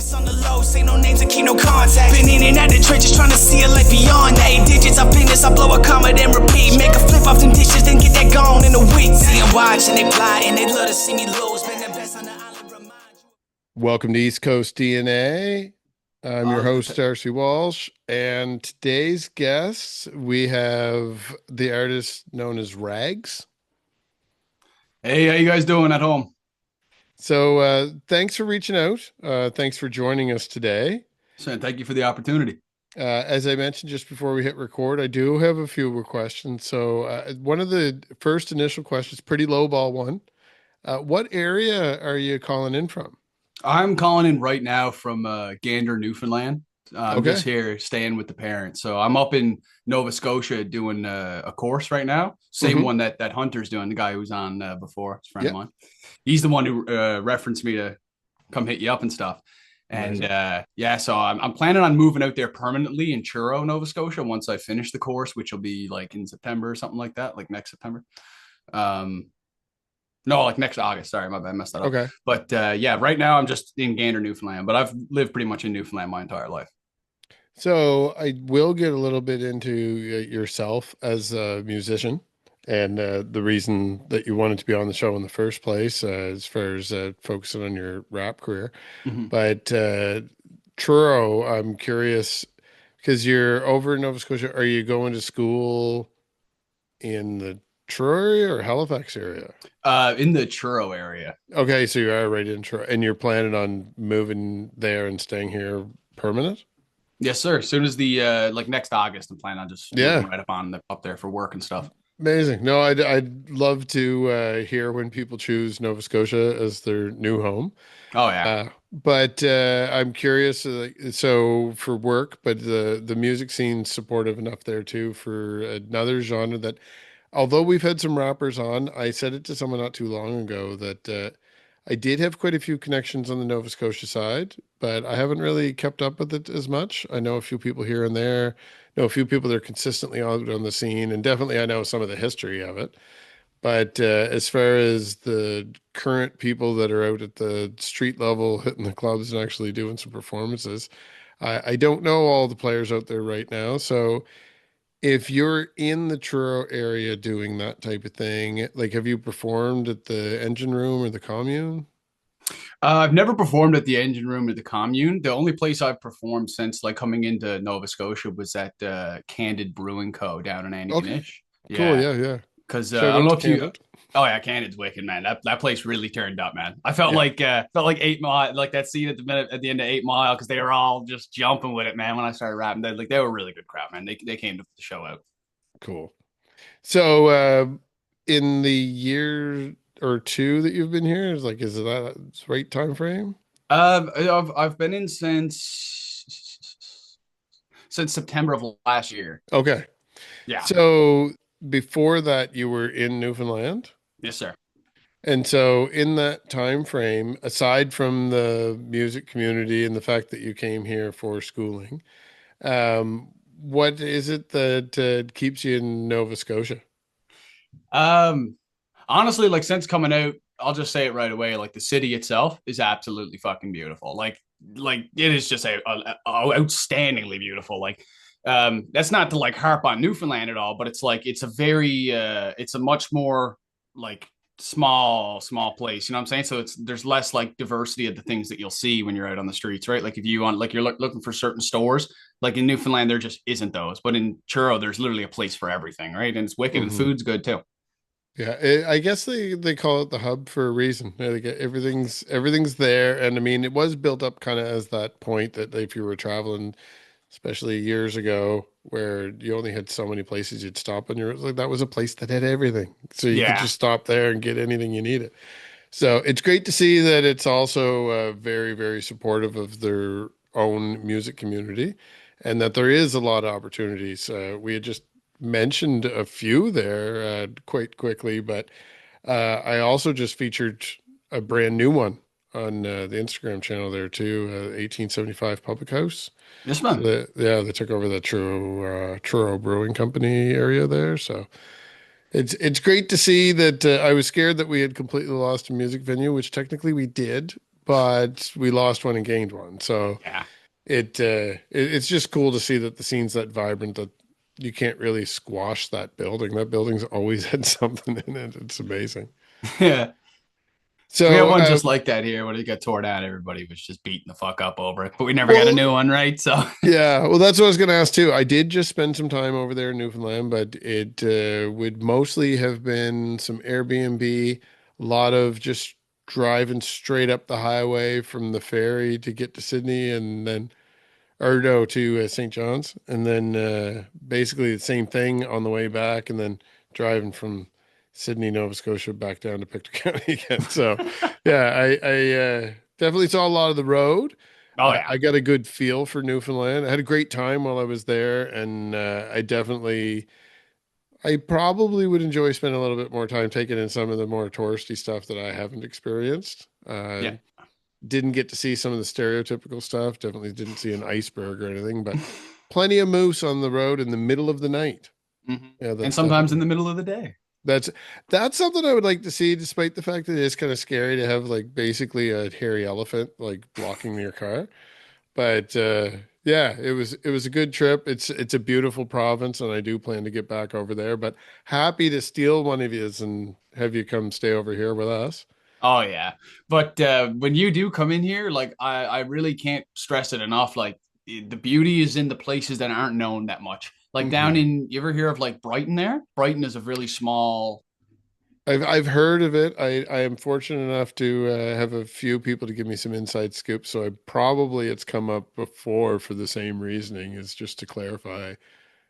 Focus on the low, say no names and keep no contact. Been in and out the trenches trying to see a life beyond that. 8 digits up in this, I blow a comma then repeat. Make a flip off them dishes, then get that gone in a week. See them watch and they fly and they love to see me lose. Been the best on the island, remind you. Welcome to East Coast DNA. I'm your host, Darcy Walsh, and today's guests, we have the artist known as Ragz. Hey, how you guys doing at home? So thanks for reaching out. Thanks for joining us today. So thank you for the opportunity. As I mentioned just before we hit record, I do have a few more questions. So one of the first initial questions, pretty low ball one. What area are you calling in from? I'm calling in right now from Gander, Newfoundland. I'm Okay. just here staying with the parents. So I'm up in Nova Scotia doing a course right now. Same one that Hunter's doing, the guy who was on before, his friend of mine. He's the one who referenced me to come hit you up and stuff. And so I'm planning on moving out there permanently in Truro, Nova Scotia, once I finish the course, which will be like in September or something like that, like next September. No, like next August. Sorry, my bad, I messed that up. Okay. But right now I'm just in Gander, Newfoundland, but I've lived pretty much in Newfoundland my entire life. So I will get a little bit into yourself as a musician and the reason that you wanted to be on the show in the first place, as far as focusing on your rap career. But Truro, I'm curious because you're over in Nova Scotia. Are you going to school in the Truro area or Halifax area? In the Truro area. Okay, so you are right in Truro, and you're planning on moving there and staying here permanent? Yes, sir. As soon as the like next August, I'm planning on just moving right up there for work and stuff. Amazing. No, I'd love to hear when people choose Nova Scotia as their new home. Oh yeah. But I'm curious. So for work, but the music scene's supportive enough there too for another genre that, although we've had some rappers on, I said it to someone not too long ago that I did have quite a few connections on the Nova Scotia side, but I haven't really kept up with it as much. I know a few people here and there, know a few people that are consistently out on the scene, and definitely I know some of the history of it. But as far as the current people that are out at the street level, hitting the clubs and actually doing some performances, I don't know all the players out there right now. So if you're in the Truro area doing that type of thing, like have you performed at the Engine Room or the Commune? I've never performed at the Engine Room or the Commune. The only place I've performed since like coming into Nova Scotia was at Candid Brewing Co. down in Antigonish. Cool, yeah. Because Shout I don't out know to if you. Candid. Oh yeah, Candid's wicked, man. That place really turned up, man. I felt like 8 Mile, like that scene at the end of 8 Mile, because they were all just jumping with it, man. When I started rapping, they were a really good crowd, man. They came to the show out. Cool. So in the year or two that you've been here, is that the right time frame? I've been in since September of last year. Okay. Yeah. So before that, you were in Newfoundland? Yes, sir. And so in that time frame, aside from the music community and the fact that you came here for schooling, what is it that keeps you in Nova Scotia? Honestly, like since coming out, I'll just say it right away. Like the city itself is absolutely fucking beautiful. Like it is just a outstandingly beautiful. Like, that's not to like harp on Newfoundland at all, but it's like it's a much more like small place. You know what I'm saying? So there's less like diversity of the things that you'll see when you're out on the streets, right? Like if you want, like you're looking for certain stores. Like in Newfoundland, there just isn't those. But in Truro, there's literally a place for everything, right? And it's wicked and food's good too. Yeah, I guess they call it the hub for a reason. Like everything's there, and I mean it was built up kind of as that point that if you were traveling, especially years ago, where you only had so many places you'd stop, and you're like that was a place that had everything, so you could just stop there and get anything you needed. So it's great to see that it's also very, very supportive of their own music community, and that there is a lot of opportunities. We had just mentioned a few there quite quickly, but I also just featured a brand new one on the Instagram channel there too, 1875 Public House. Yes, man. So they took over the Truro Brewing Company area there. So it's great to see that. I was scared that we had completely lost a music venue, which technically we did, but we lost one and gained one. So Yeah. it's just cool to see that the scene's that vibrant that you can't really squash that building. That building's always had something in it. It's amazing. Yeah. We had So, one just like that here when it got torn down. Everybody was just beating the fuck up over it, but we never got a well, new one, right? So yeah, well, that's what I was going to ask too. I did just spend some time over there in Newfoundland, but it would mostly have been some Airbnb, a lot of just driving straight up the highway from the ferry to get to Sydney and then or no, to St. John's, and then basically the same thing on the way back, and then driving from Sydney, Nova Scotia, back down to Pictou County again. So, yeah, I definitely saw a lot of the road. oh yeah. I got a good feel for Newfoundland. I had a great time while I was there, and I probably would enjoy spending a little bit more time taking in some of the more touristy stuff that I haven't experienced. Yeah. Didn't get to see some of the stereotypical stuff. Definitely didn't see an iceberg or anything, but plenty of moose on the road in the middle of the night. Mhm. Yeah, And that's sometimes in definitely the middle of the day. that's that's something I would like to see, despite the fact that it is kind of scary to have like basically a hairy elephant like blocking your car. But yeah, it was a good trip. It's a beautiful province, and I do plan to get back over there. But happy to steal one of yous and have you come stay over here with us. Oh yeah. But when you do come in here, like I really can't stress it enough. Like the beauty is in the places that aren't known that much. Like down Mhm. in, you ever hear of like Brighton there? Brighton is a really small. I've heard of it. I am fortunate enough to have a few people to give me some inside scoops. So I probably it's come up before for the same reasoning, is just to clarify.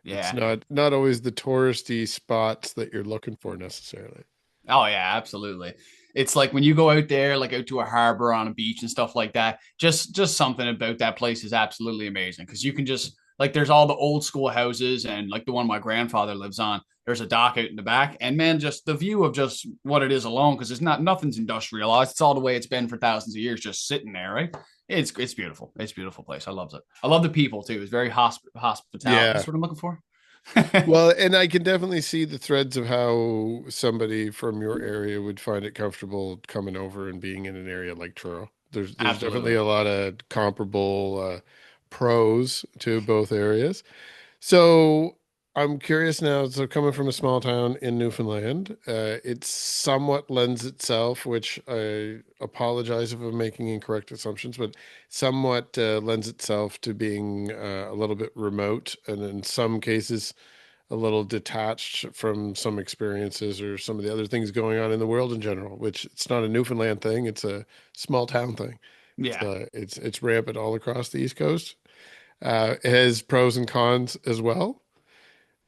It's Yeah. not always the touristy spots that you're looking for necessarily. Oh yeah, absolutely. It's like when you go out there, like out to a harbor on a beach and stuff like that, just something about that place is absolutely amazing because you can just like there's all the old school houses and like the one my grandfather lives on. There's a dock out in the back, and man, just the view of just what it is alone because it's not nothing's industrialized. It's all the way it's been for thousands of years, just sitting there, right? It's beautiful. It's a beautiful place. I love it. I love the people too. It's very hospitality. Yeah. That's what I'm looking for. Well, and I can definitely see the threads of how somebody from your area would find it comfortable coming over and being in an area like Truro. There's definitely Absolutely. a lot of comparable pros to both areas. So I'm curious now. So coming from a small town in Newfoundland, it somewhat lends itself, which I apologize if I'm making incorrect assumptions, but somewhat lends itself to being a little bit remote, and in some cases a little detached from some experiences or some of the other things going on in the world in general. Which it's not a Newfoundland thing; it's a small town thing. Yeah. It's rampant all across the East Coast. It has pros and cons as well.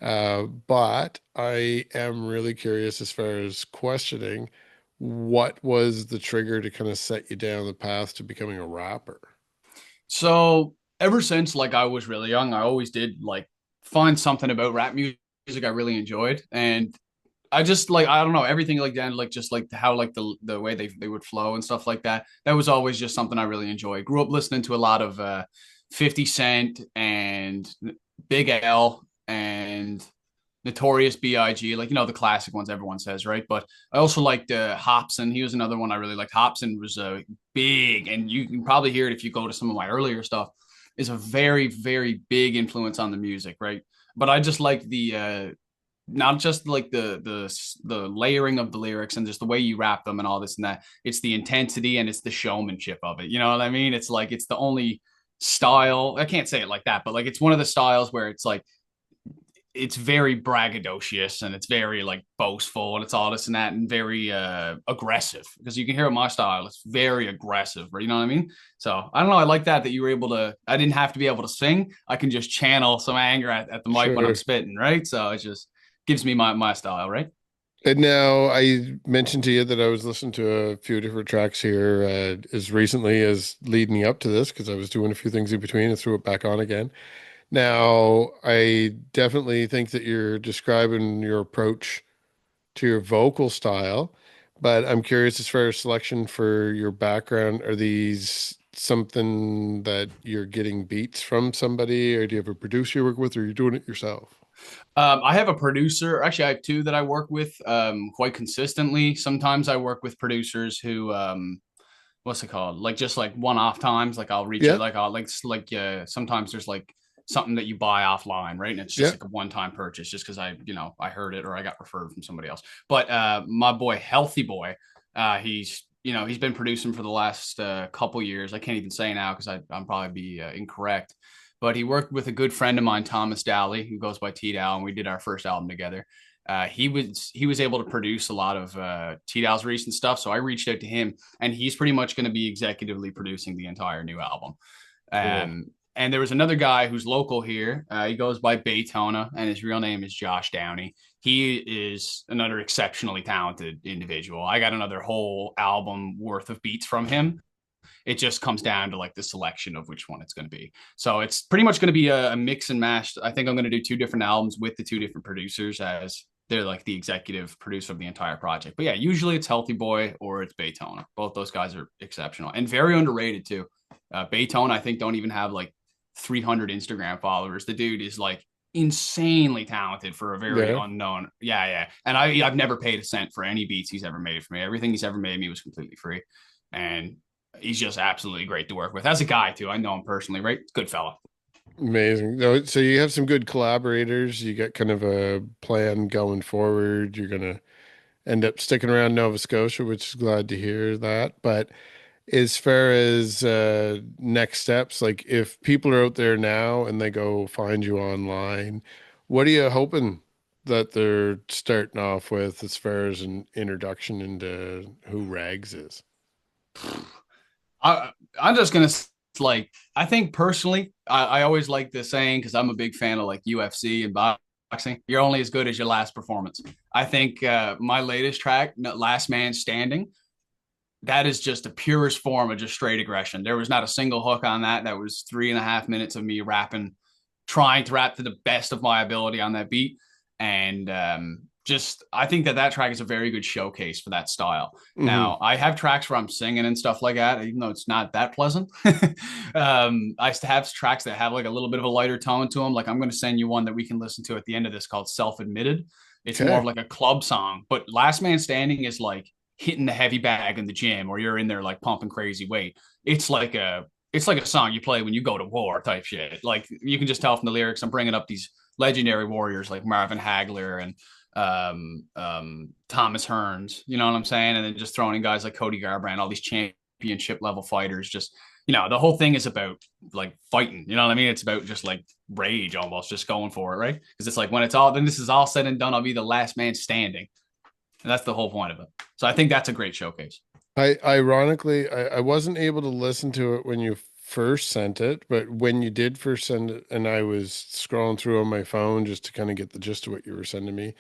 But I am really curious as far as questioning what was the trigger to kind of set you down the path to becoming a rapper? So ever since like I was really young, I always did like find something about rap music I really enjoyed, and I just like I don't know everything like that, like just like how like the way they would flow and stuff like that. That was always just something I really enjoyed. Grew up listening to a lot of 50 Cent and Big L and Notorious B.I.G. Like the classic ones everyone says, right? But I also liked Hobson. He was another one I really liked. Hobson was big, and you can probably hear it if you go to some of my earlier stuff. Is a very very big influence on the music, right? But I just like the not just like the layering of the lyrics and just the way you rap them and all this and that. It's the intensity and it's the showmanship of it. You know what I mean? It's like it's the only style. I can't say it like that, but like it's one of the styles where it's like it's very braggadocious and it's very like boastful and it's all this and that and very aggressive because you can hear my style. It's very aggressive, right? You know what I mean? So I don't know. I like that you were able to. I didn't have to be able to sing. I can just channel some anger at the mic when I'm Sure. spitting, right? So it just gives me my style, right? And now I mentioned to you that I was listening to a few different tracks here as recently as leading up to this because I was doing a few things in between and threw it back on again. Now, I definitely think that you're describing your approach to your vocal style, but I'm curious as far as selection for your background. Are these something that you're getting beats from somebody, or do you have a producer you work with, or you're doing it yourself? I have a producer. Actually, I have two that I work with quite consistently. Sometimes I work with producers who what's it called? Like just like one-off times. Like I'll reach Yeah, out, like I'll like sometimes there's like something that you buy offline, right? And it's just yeah. like a one-time purchase just because I heard it or I got referred from somebody else. But my boy Healthy Boy, he's been producing for the last couple years. I can't even say now because I'm probably be incorrect. But he worked with a good friend of mine, Thomas Dally, who goes by T Dow, and we did our first album together. He was able to produce a lot of T Dow's recent stuff, so I reached out to him, and he's pretty much going to be executively producing the entire new album. Cool. And there was another guy who's local here. He goes by Beethone, and his real name is Josh Downey. He is another exceptionally talented individual. I got another whole album worth of beats from him. It just comes down to like the selection of which one it's going to be. So it's pretty much going to be a mix and mash. I think I'm going to do two different albums with the two different producers as they're like the executive producer of the entire project. But yeah, usually it's Healthy Boy or it's Beethone. Both those guys are exceptional and very underrated too. Beethone, I think, don't even have like 300 Instagram followers. The dude is like insanely talented for a very Yeah. unknown. Yeah, yeah. And I've never paid a cent for any beats he's ever made for me. Everything he's ever made me was completely free. And he's just absolutely great to work with. As a guy, too. I know him personally, right? Good fella. Amazing. So you have some good collaborators. You got kind of a plan going forward. You're gonna end up sticking around Nova Scotia, which is glad to hear that. But as far as next steps, like if people are out there now and they go find you online, what are you hoping that they're starting off with as far as an introduction into who Ragz is? I'm just gonna like. I think personally, I always like the saying because I'm a big fan of like UFC and boxing. You're only as good as your last performance. I think my latest track, "Last Man Standing," that is just the purest form of just straight aggression. There was not a single hook on that. That was 3.5 minutes of me rapping, trying to rap to the best of my ability on that beat. And just, I think that track is a very good showcase for that style. Hmm. Now, I have tracks where I'm singing and stuff like that, even though it's not that pleasant. I have tracks that have like a little bit of a lighter tone to them. Like I'm going to send you one that we can listen to at the end of this called Self Admitted. It's more of Okay. like a club song, but Last Man Standing is like hitting the heavy bag in the gym or you're in there like pumping crazy weight. It's like a song you play when you go to war type shit. Like you can just tell from the lyrics, I'm bringing up these legendary warriors like Marvin Hagler and Thomas Hearns, you know what I'm saying? And then just throwing in guys like Cody Garbrandt, all these championship level fighters. Just, the whole thing is about like fighting, you know what I mean? It's about just like rage almost, just going for it, right? Because it's like then this is all said and done, I'll be the last man standing. And that's the whole point of it. So I think that's a great showcase. I wasn't able to listen to it when you first sent it, but when you did first send it, and I was scrolling through on my phone just to kind of get the gist of what you were sending me,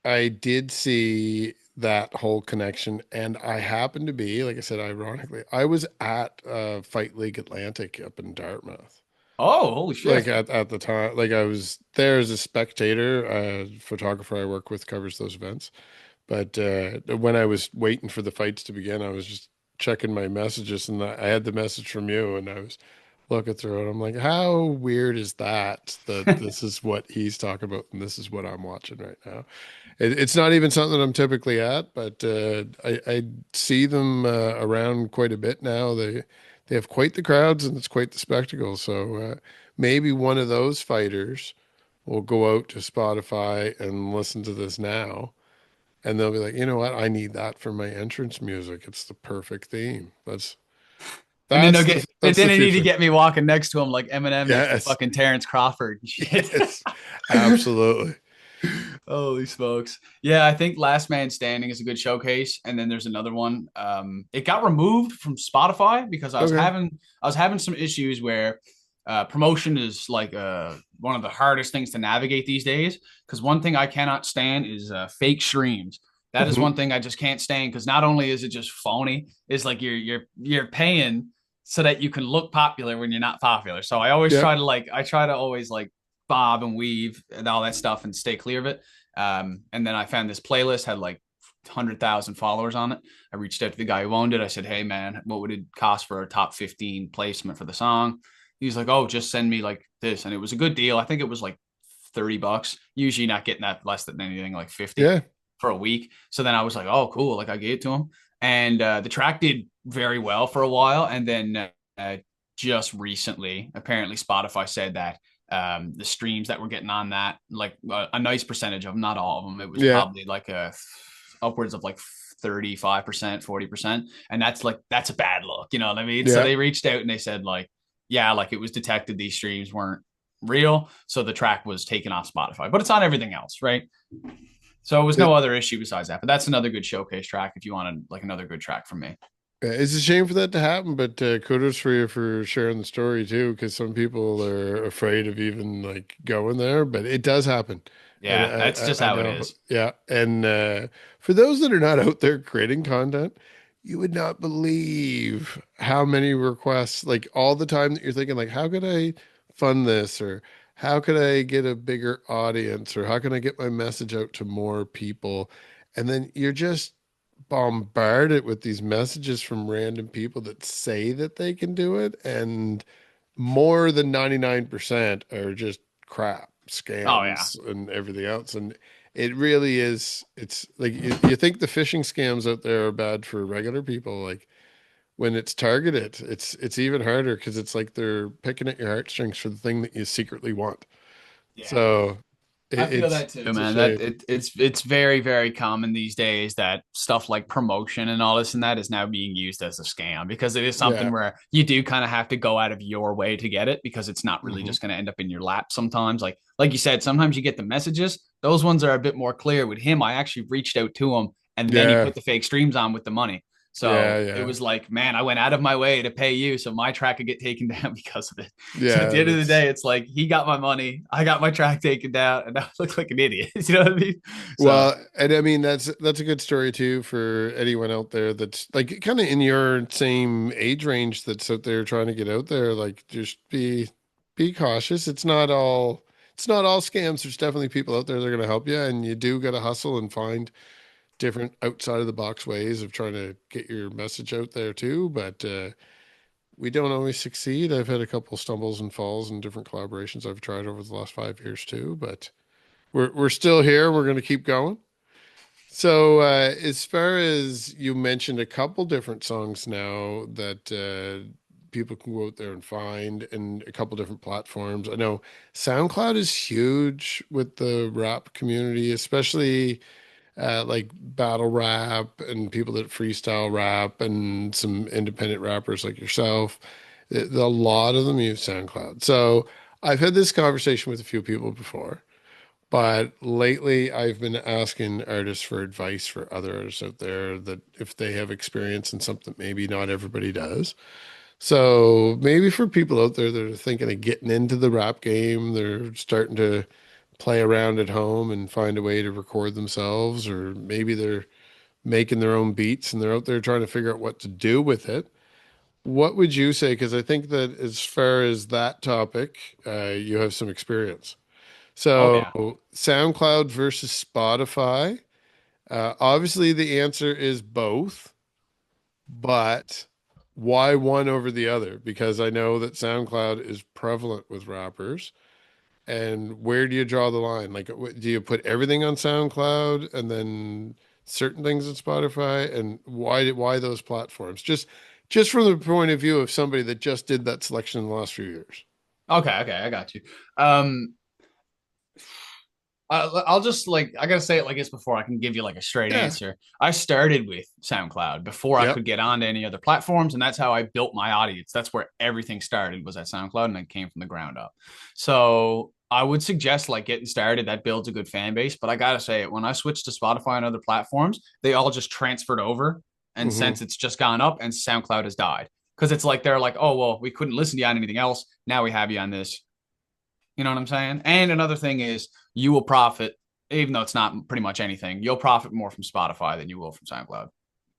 I did see that whole connection. And I happened to be, like I said, ironically, I was at Fight League Atlantic up in Dartmouth. Oh, holy Like shit. at the time, like I was there as a spectator. Photographer I work with covers those events. But when I was waiting for the fights to begin, I was just checking my messages, and I had the message from you, and I was looking through it. I'm like, how weird is that? That this is what he's talking about, and this is what I'm watching right now. It's not even something I'm typically at, but I see them around quite a bit now. They have quite the crowds, and it's quite the spectacle. So maybe one of those fighters will go out to Spotify and listen to this now, and they'll be like, you know what? I need that for my entrance music. It's the perfect theme. That's And then that's the that's then the they need to future. get me walking next to him like Eminem next to Yes. fucking Terrence Crawford and shit. Yes. Absolutely. Holy smokes. Yeah, I think Last Man Standing is a good showcase. And then there's another one. It got removed from Spotify because Okay. I was having some issues where promotion is like one of the hardest things to navigate these days. Because one thing I cannot stand is fake streams. That is Mhm. one thing I just can't stand because not only is it just phony, it's like you're paying so that you can look popular when you're not popular. So Yep. I try to always like bob and weave and all that stuff and stay clear of it. And then I found this playlist had like 100,000 followers on it. I reached out to the guy who owned it. I said, "Hey man, what would it cost for a top 15 placement for the song?" He's like, "Oh, just send me like this." And it was a good deal. I think it was like $30. Usually not getting that less than anything like 50 Yeah. for a week. So then I was like, "Oh, cool." Like I gave it to him. And the track did very well for a while, and then just recently, apparently Spotify said that the streams that were getting on that, like a nice percentage of them, not all of them, it was Yeah. probably like upwards of like 35%, 40%. And that's a bad look, you know what I mean? So Yeah. they reached out and they said, like, yeah, like it was detected these streams weren't real. So the track was taken off Spotify, but it's on everything else, right? So it was no other issue besides that. But that's another good showcase track if you wanted like another good track from me. It's a shame for that to happen, but kudos for you for sharing the story too, because some people are afraid of even like going there, but it does happen. And Yeah, that's just I how it know, is. yeah. And for those that are not out there creating content, you would not believe how many requests, like all the time that you're thinking, like, how could I fund this? Or how could I get a bigger audience? Or how can I get my message out to more people? And then you're just bombarded with these messages from random people that say that they can do it, and more than 99% are just crap Oh yeah. scams and everything else. And it really is, it's like you think the phishing scams out there are bad for regular people, like when it's targeted, it's even harder because it's like they're picking at your heartstrings for the thing that you secretly want. Yeah. So I feel that too, it's a man. That shame. it's very, very common these days that stuff like promotion and all this and that is now being used as a scam, because it is something Yeah. where you do kind of have to go out of your way to get it, because it's not really Hmm. just going to end up in your lap sometimes. Like you said, sometimes you get the messages. Those ones are a bit more clear. With him, I actually reached out to him and then he Yeah. put the fake streams on with the money. Yeah. So it Yeah. was like, man, I went out of my way to pay you so my track could get taken down because of it. So at Yeah. the end of the That's day, it's like he got my money, I got my track taken down, and I look like an idiot. You know what I mean? So Well, and I mean that's a good story too for anyone out there that's like kind of in your same age range that's out there trying to get out there. Like just be cautious. It's not all scams. There's definitely people out there that are going to help you, and you do got to hustle and find different outside of the box ways of trying to get your message out there too. But we don't always succeed. I've had a couple stumbles and falls in different collaborations I've tried over the last 5 years too, but we're still here. We're going to keep going. So, as far as you mentioned, a couple different songs now that people can go out there and find, and a couple different platforms. I know SoundCloud is huge with the rap community, especially like battle rap and people that freestyle rap, and some independent rappers like yourself. A lot of them use SoundCloud. So, I've had this conversation with a few people before. But lately, I've been asking artists for advice for other artists out there that if they have experience in something maybe not everybody does. So maybe for people out there that are thinking of getting into the rap game, they're starting to play around at home and find a way to record themselves, or maybe they're making their own beats and they're out there trying to figure out what to do with it. What would you say? Because I think that as far as that topic, you have some experience. oh yeah. So, SoundCloud versus Spotify. Obviously, the answer is both, but why one over the other? Because I know that SoundCloud is prevalent with rappers. And where do you draw the line? Like, do you put everything on SoundCloud and then certain things on Spotify? And why those platforms? Just from the point of view of somebody that just did that selection in the last few years. Okay, I got you. Um, I'll just like I gotta say it like this before I can give you like a straight Yeah. answer. I started with SoundCloud before I Yep. could get on to any other platforms, and that's how I built my audience. That's where everything started, was at SoundCloud, and it came from the ground up. So I would suggest like getting started. That builds a good fan base. But I gotta say it, when I switched to Spotify and other platforms, they all just transferred over, and Hmm. since it's just gone up, and SoundCloud has died because it's like they're like, oh well, we couldn't listen to you on anything else. Now we have you on this. You know what I'm saying? And another thing is you will profit, even though it's not pretty much anything, you'll profit more from Spotify than you will from SoundCloud.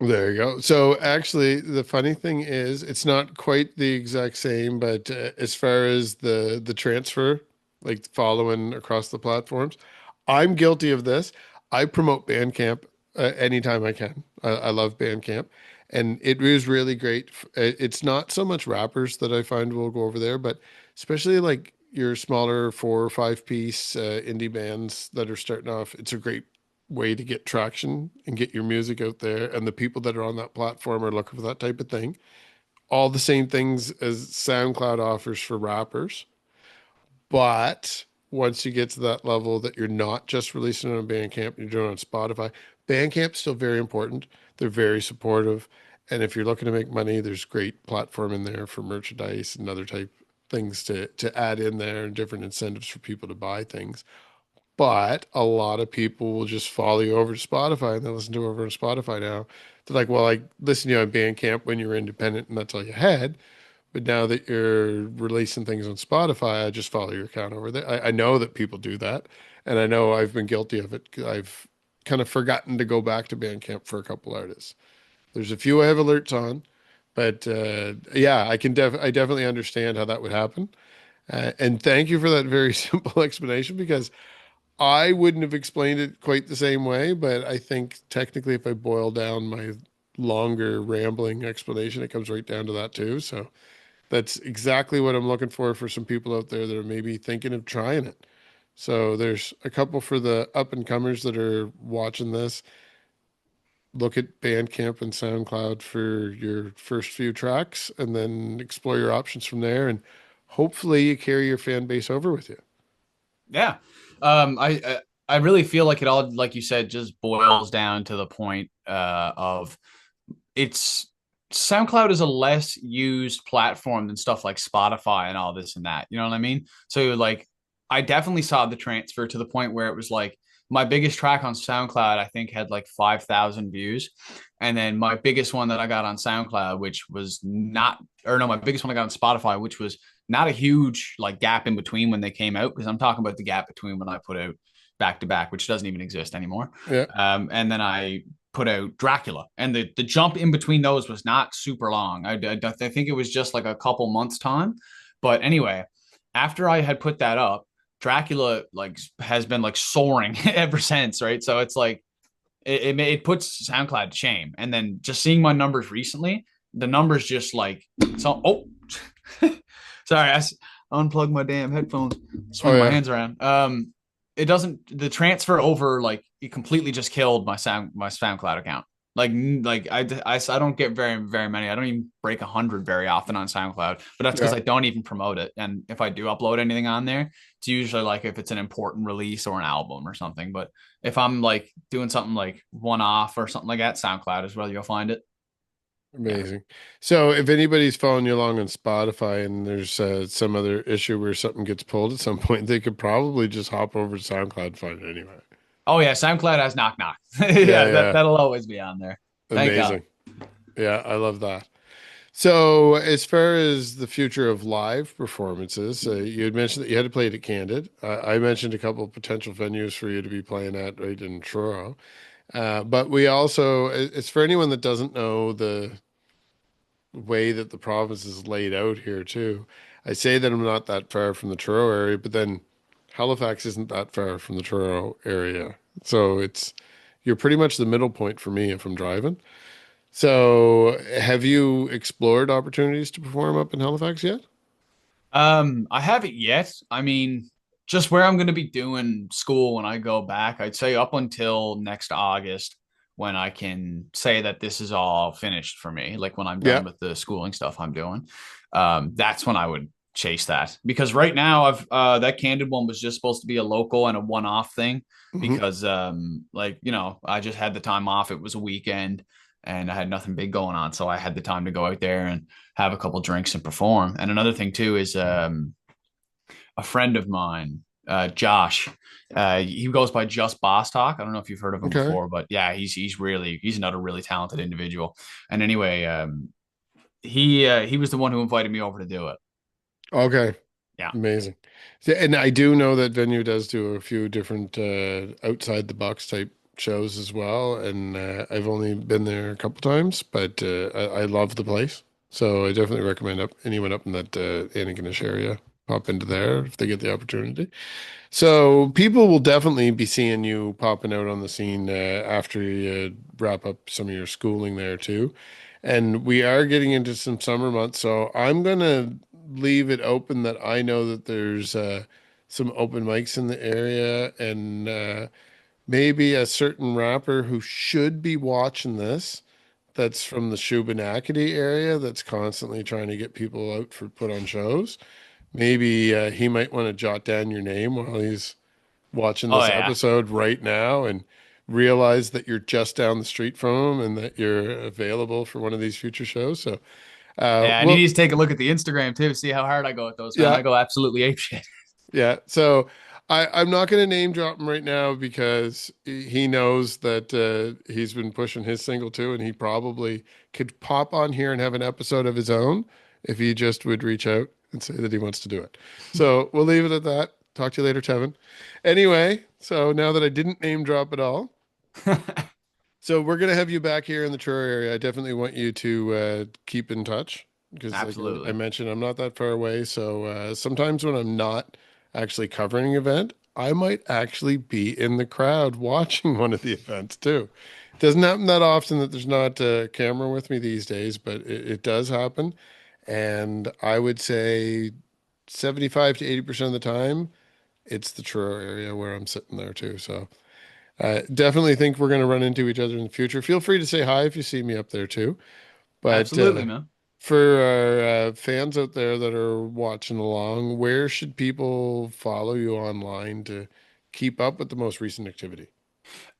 There you go. So actually, the funny thing is, it's not quite the exact same, but as far as the transfer, like following across the platforms, I'm guilty of this. I promote Bandcamp anytime I can. I love Bandcamp, and it is really great. It's not so much rappers that I find will go over there, but especially like your smaller 4 or 5 piece indie bands that are starting off. It's a great way to get traction and get your music out there. And the people that are on that platform are looking for that type of thing. All the same things as SoundCloud offers for rappers. But once you get to that level that you're not just releasing it on Bandcamp, you're doing it on Spotify. Bandcamp's still very important. They're very supportive. And if you're looking to make money, there's great platform in there for merchandise and other type things to add in there and different incentives for people to buy things. But a lot of people will just follow you over to Spotify and they listen to it over on Spotify now. They're like, well, I listened to you on Bandcamp when you were independent and that's all you had. But now that you're releasing things on Spotify, I just follow your account over there. I know that people do that. And I know I've been guilty of it. I've kind of forgotten to go back to Bandcamp for a couple artists. There's a few I have alerts on, but yeah, I definitely understand how that would happen. And thank you for that very simple explanation because I wouldn't have explained it quite the same way, but I think technically if I boil down my longer rambling explanation, it comes right down to that too. So that's exactly what I'm looking for some people out there that are maybe thinking of trying it. So there's a couple for the up and comers that are watching this. Look at Bandcamp and SoundCloud for your first few tracks and then explore your options from there. And hopefully you carry your fan base over with you. Yeah. I really feel like it all, like you said, just boils down to the point of it's SoundCloud is a less used platform than stuff like Spotify and all this and that. You know what I mean? So like I definitely saw the transfer to the point where it was like my biggest track on SoundCloud, I think had like 5,000 views. And then my biggest one that I got on SoundCloud, which was not, or no, my biggest one I got on Spotify, which was not a huge like gap in between when they came out. Cause I'm talking about the gap between when I put out back to back, which doesn't even exist anymore. Yeah. And then I put out Dracula, and the jump in between those was not super long. I think it was just like a couple months time. But anyway, after I had put that up, Dracula like has been like soaring ever since, right? So it's like it puts SoundCloud to shame. And then just seeing my numbers recently, the numbers just like so. Oh, sorry, I unplugged my damn headphones, swing my hands around. It doesn't, the transfer over, like it completely just killed my SoundCloud account. Like I don't get very many. I don't even break 100 very often on SoundCloud, but that's because I don't even promote it. And if I do upload anything on there, it's usually like if it's an important release or an album or something. But if I'm like doing something like one off or something like that, SoundCloud is where you'll find it. Amazing. So if anybody's following you along on Spotify and there's some other issue where something gets pulled at some point, they could probably just hop over to SoundCloud and find it anyway. Oh yeah, SoundCloud has knock knock. That'll always be on there. Thank Amazing. God. Yeah, I love that. So as far as the future of live performances, you had mentioned that you had to play it at Candid. I mentioned a couple of potential venues for you to be playing at right in Truro. But we also, it's for anyone that doesn't know the way that the province is laid out here too. I say that I'm not that far from the Truro area, but then Halifax isn't that far from the Truro area. So you're pretty much the middle point for me if I'm driving. So have you explored opportunities to perform up in Halifax yet? I haven't yet. I mean, just where I'm going to be doing school when I go back, I'd say up until next August when I can say that this is all finished for me. Like when I'm done with the schooling stuff I'm doing, that's when I would chase that. Because right now I've that Candid one was just supposed to be a local and a one-off thing because like, you know, I just had the time off. It was a weekend and I had nothing big going on. So I had the time to go out there and have a couple drinks and perform. And another thing too is a friend of mine, Josh, he goes by Just Boss Talk. I don't know if you've heard of him before, but yeah, he's another really talented individual. And anyway, he was the one who invited me over to do it. Okay. Yeah. Amazing. And I do know that venue does do a few different outside the box type shows as well. And I've only been there a couple times, but I love the place. So I definitely recommend anyone up in that Antigonish area pop into there if they get the opportunity. So people will definitely be seeing you popping out on the scene after you wrap up some of your schooling there too. And we are getting into some summer months, so I'm gonna leave it open that I know that there's some open mics in the area, and maybe a certain rapper who should be watching this, that's from the Shubenacadie area, that's constantly trying to get people out for put on shows. Maybe he might want to jot down your name while he's watching Oh this yeah. episode right now and realize that you're just down the street from him and that you're available for one of these future shows. So, Yeah, and you well, need to take a look at the Instagram too. See how hard I go at those, man. yeah, I go absolutely apeshit. yeah. So I'm not going to name drop him right now because he knows that he's been pushing his single too, and he probably could pop on here and have an episode of his own if he just would reach out and say that he wants to do it. So we'll leave it at that. Talk to you later, Tevin. Anyway, so now that I didn't name drop at all, so we're gonna have you back here in the Truro area. I definitely want you to keep in touch because, like I Absolutely. mentioned, I'm not that far away. So sometimes when I'm not actually covering an event, I might actually be in the crowd watching one of the events too. It doesn't happen that often that there's not a camera with me these days, but it does happen. And I would say 75 to 80% of the time, it's the Truro area where I'm sitting there too. So definitely think we're going to run into each other in the future. Feel free to say hi if you see me up there too. But Absolutely, man. for our fans out there that are watching along, where should people follow you online to keep up with the most recent activity?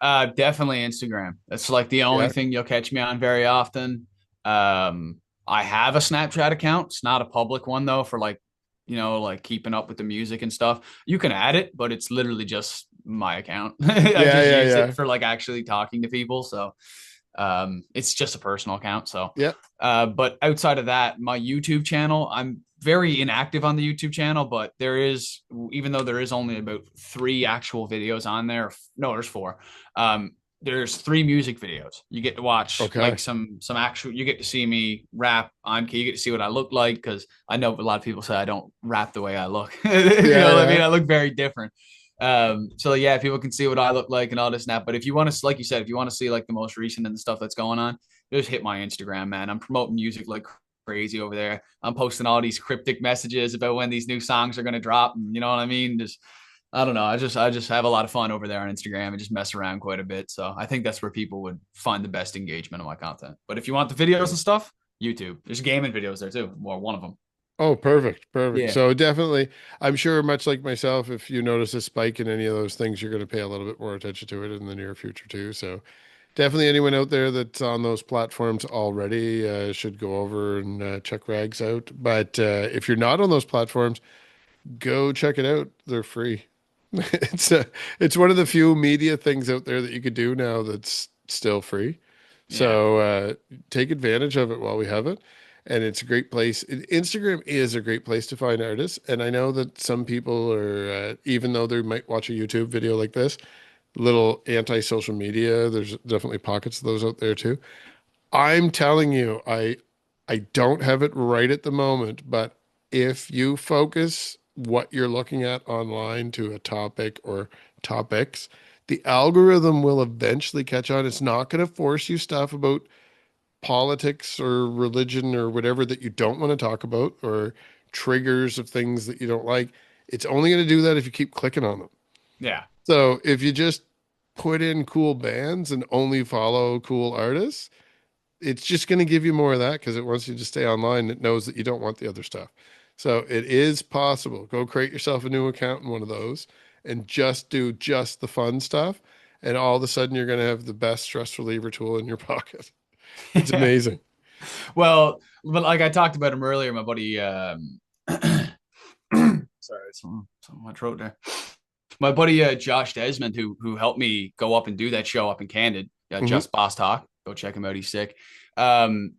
Definitely Instagram. That's like the only Yeah. thing you'll catch me on very often. I have a Snapchat account. It's not a public one though, for like, like keeping up with the music and stuff. You can add it, but it's literally just my account. I Yeah, just yeah, use yeah. it for like actually talking to people. So it's just a personal account. So Yeah. but outside of that, my YouTube channel, I'm very inactive on the YouTube channel, but there is, even though there is only about 3 actual videos on there, no, there's 4. Um, there's 3 music videos. You get to watch like Okay. some actual, you get to see me rap on key, you get to see what I look like, because I know a lot of people say I don't rap the way I look. You Yeah, know what I mean? yeah. I look very different. So yeah, people can see what I look like and all this and that. But if you want to, like you said, if you want to see like the most recent and the stuff that's going on, just hit my Instagram, man. I'm promoting music like crazy over there. I'm posting all these cryptic messages about when these new songs are going to drop. And you know what I mean? Just, I don't know. I just have a lot of fun over there on Instagram and just mess around quite a bit. So I think that's where people would find the best engagement of my content. But if you want the videos and stuff, YouTube. There's gaming videos there too. Or one of them. Oh, perfect. Perfect. Yeah. So definitely, I'm sure much like myself, if you notice a spike in any of those things, you're going to pay a little bit more attention to it in the near future too. So definitely anyone out there that's on those platforms already should go over and check Rags out. But if you're not on those platforms, go check it out. They're free. It's it's one of the few media things out there that you could do now that's still free. Yeah. So take advantage of it while we have it. And it's a great place. Instagram is a great place to find artists. And I know that some people are, even though they might watch a YouTube video like this, little anti-social media. There's definitely pockets of those out there too. I'm telling you, I don't have it right at the moment, but if you focus what you're looking at online to a topic or topics, the algorithm will eventually catch on. It's not going to force you stuff about politics or religion or whatever that you don't want to talk about or triggers of things that you don't like. It's only going to do that if you keep clicking on them. Yeah. So if you just put in cool bands and only follow cool artists, it's just going to give you more of that because it wants you to stay online. It knows that you don't want the other stuff. So it is possible. Go create yourself a new account in one of those and just do just the fun stuff. And all of a sudden, you're going to have the best stress reliever tool in your pocket. It's amazing. Well, but like I talked about him earlier, my buddy. Sorry, it's on my throat there. My buddy Josh Desmond, who helped me go up and do that show up in Candid, Hmm. Just Boss Talk. Go check him out. He's sick. Um,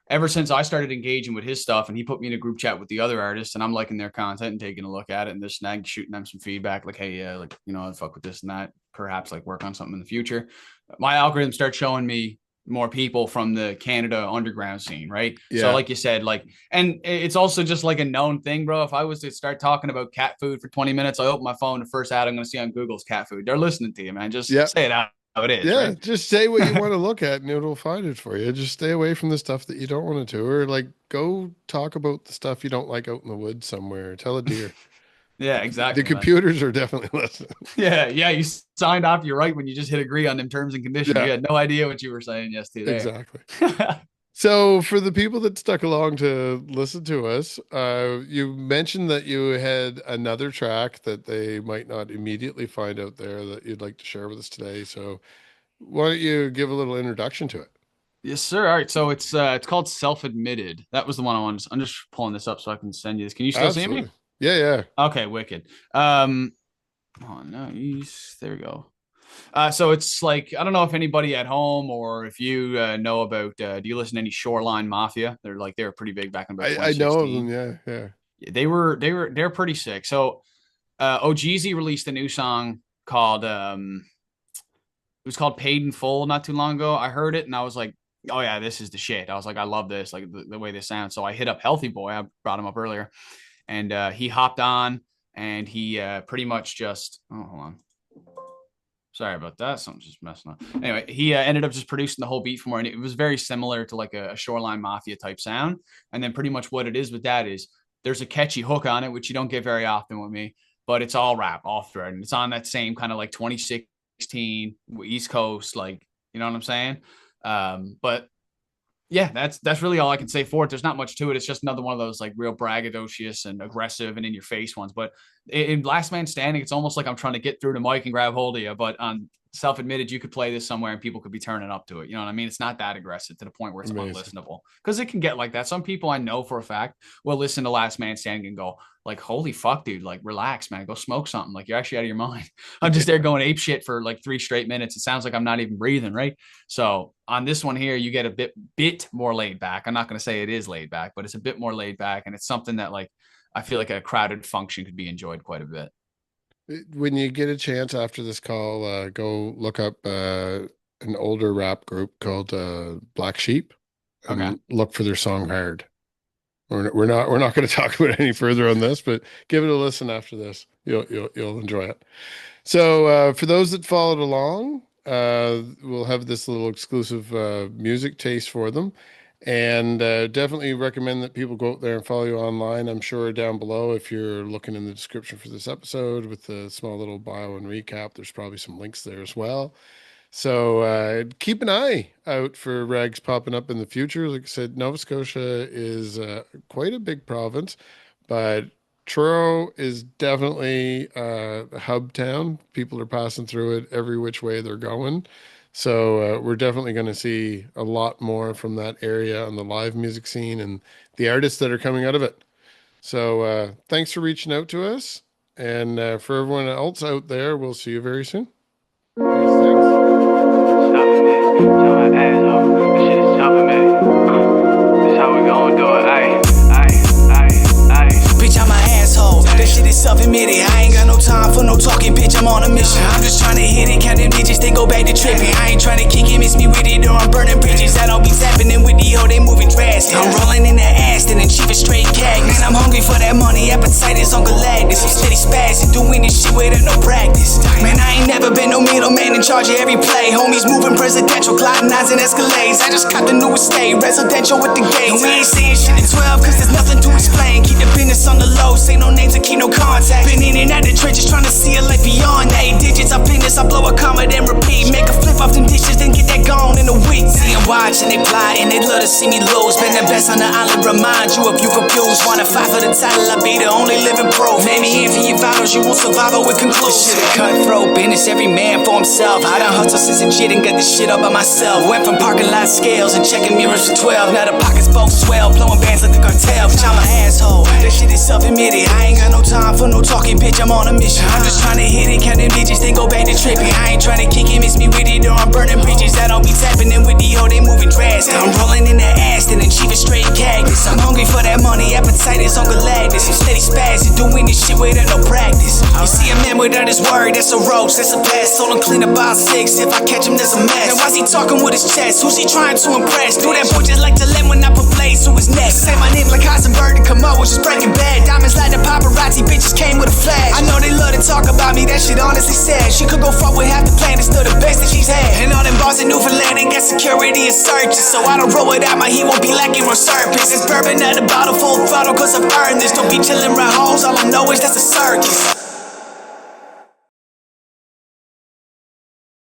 Ever since I started engaging with his stuff, and he put me in a group chat with the other artists, and I'm liking their content and taking a look at it, and just shooting them some feedback, like, hey, yeah, like I fuck with this and that. Perhaps like work on something in the future. My algorithm starts showing me more people from the Canada underground scene, right? So, Yeah. like you said, like, and it's also just like a known thing, bro. If I was to start talking about cat food for 20 minutes, I open my phone, the first ad I'm going to see on Google's cat food. They're listening to you, man. Just Yeah. say it out how it is, Yeah. right? Just say what you want to look at and it'll find it for you. Just stay away from the stuff that you don't want to, or like go talk about the stuff you don't like out in the woods somewhere. Tell a deer. Yeah, exactly. The computers are definitely listening. Yeah, you signed off. You're right when you just hit agree on them terms and conditions. Yeah. You had no idea what you were saying yesterday. Exactly. So for the people that stuck along to listen to us, you mentioned that you had another track that they might not immediately find out there that you'd like to share with us today. So why don't you give a little introduction to it? Yes, sir. All right. So it's called Self-Admitted. That was the one I wanted. I'm just pulling this up so I can send you this. Can you still see me? Yeah. Okay, wicked. Oh, nice. There we go. So it's like, I don't know if anybody at home or if you know about, do you listen to any Shoreline Mafia? They were pretty big back in about 2016. I know of them. Yeah. They're pretty sick. So Ojeezy released a new song called, it was called Paid in Full not too long ago. I heard it and I was like, oh yeah, this is the shit. I was like, I love this, like the way this sounds. So I hit up Healthy Boy. I brought him up earlier and he hopped on and he pretty much just, oh, hold on. Sorry about that. Something's just messing up. Anyway, he ended up just producing the whole beat for me, and it was very similar to like a Shoreline Mafia type sound. And then pretty much what it is with that is there's a catchy hook on it, which you don't get very often with me, but it's all rap, all thread. And it's on that same kind of like 2016 East Coast, like, you know what I'm saying? But yeah, that's really all I can say for it. There's not much to it. It's just another one of those like real braggadocious and aggressive and in your face ones. But in Last Man Standing, it's almost like I'm trying to get through the mic and grab hold of you. But on Self-Admitted, you could play this somewhere and people could be turning up to it. You know what I mean? It's not that aggressive to the point where it's unlistenable, because it can get like that. Some people I know for a fact will listen to Last Man Standing and go like, holy fuck, dude, like relax, man, go smoke something. Like you're actually out of your mind. I'm just there going ape shit for like 3 straight minutes. It sounds like I'm not even breathing. Right. So on this one here, you get a bit more laid back. I'm not going to say it is laid back, but it's a bit more laid back. And it's something that like, I feel like a crowded function could be enjoyed quite a bit. When you get a chance after this call, go look up an older rap group called Black Sheep and look for their song Hard. We're not going to talk about it any further on this, but give it a listen after this. You'll enjoy it. So for those that followed along, we'll have this little exclusive music taste for them. And definitely recommend that people go out there and follow you online. I'm sure down below, if you're looking in the description for this episode with the small little bio and recap, there's probably some links there as well. So keep an eye out for Ragz popping up in the future. Like I said, Nova Scotia is quite a big province, but Truro is definitely a hub town. People are passing through it every which way they're going. So we're definitely going to see a lot more from that area on the live music scene and the artists that are coming out of it. So thanks for reaching out to us. And for everyone else out there, we'll see you very soon. Bitch, I'm an asshole. That shit is self-admitted. I ain't got no time for no talking, bitch. I'm on a mission. I'm just trying to hit it, count them digits, then go back to tripping. I ain't trying to kick it, miss me with it, or I'm burning bridges. I don't be tapping in with the hoe, they moving drastic. I'm rolling in that Aston and chief straight cactus. Man, I'm hungry for that money, appetite is on Galactus. I'm steady spazzing, doing this shit without no practice. Man, I ain't never been no middleman in charge of every play. Homies moving presidential, gliding nines and Escalades. I just caught the new estate, residential with the gates. And we ain't saying shit in 12, cause there's nothing to explain. Keep the business on the low, say no names and keep no contact. Been in and out the trenches, trying to see a life beyond 8 digits. I finish, I blow a comma, then repeat. Make a flip off them dishes, then get that gone in a week. See them watch and they plot, and they love to see me lose. Been the best on the island, remind you if you confused. Wanna fight for the title, I be the only living proof. Maybe in for your vitals, you won't survive it with conclusions. Shit, cutthroat business, every man for himself. I done hustle since a jit and got this shit up by myself. Went from parking lot scales and checking mirrors for 12. Now the pockets both swell, blowing bands like the cartel. Bitch, I'm an asshole, that shit is self-admitted. I ain't got no time for no talking, bitch, I'm on a mission. I'm just trying to hit it, count them digits, then go back to tripping. I ain't trying to kick it, miss me with it, or I'm burning bridges. I don't be tapping in with the hoe, they moving drastic. I'm rolling in that Aston and chief straight cactus. I'm hungry for that money, appetite is on Galactus. I'm steady spazzing, doing this shit without no practice. You see a man without his word, that's a roach, that's a pass. Told him clean about 6, if I catch him, there's a mess. And why's he talking with his chest? Who's he trying to impress? Do that boy just like to let when I put blades to his neck. Say my name like Heisenberg and come up, which is Breaking Bad. Diamonds like the paparazzi, bitches came with a flash. I know they love to wanna talk about me, that shit honestly sad. She could go fuck with half the planet, still the best that she's had. And all them bars in Newfoundland ain't got security and searches, so I don't roll without my he won't be lacking on surface. It's bourbon at the bottle, full throttle, cause I've earned this. Don't be chillin' around hoes, all I know is that's a circus.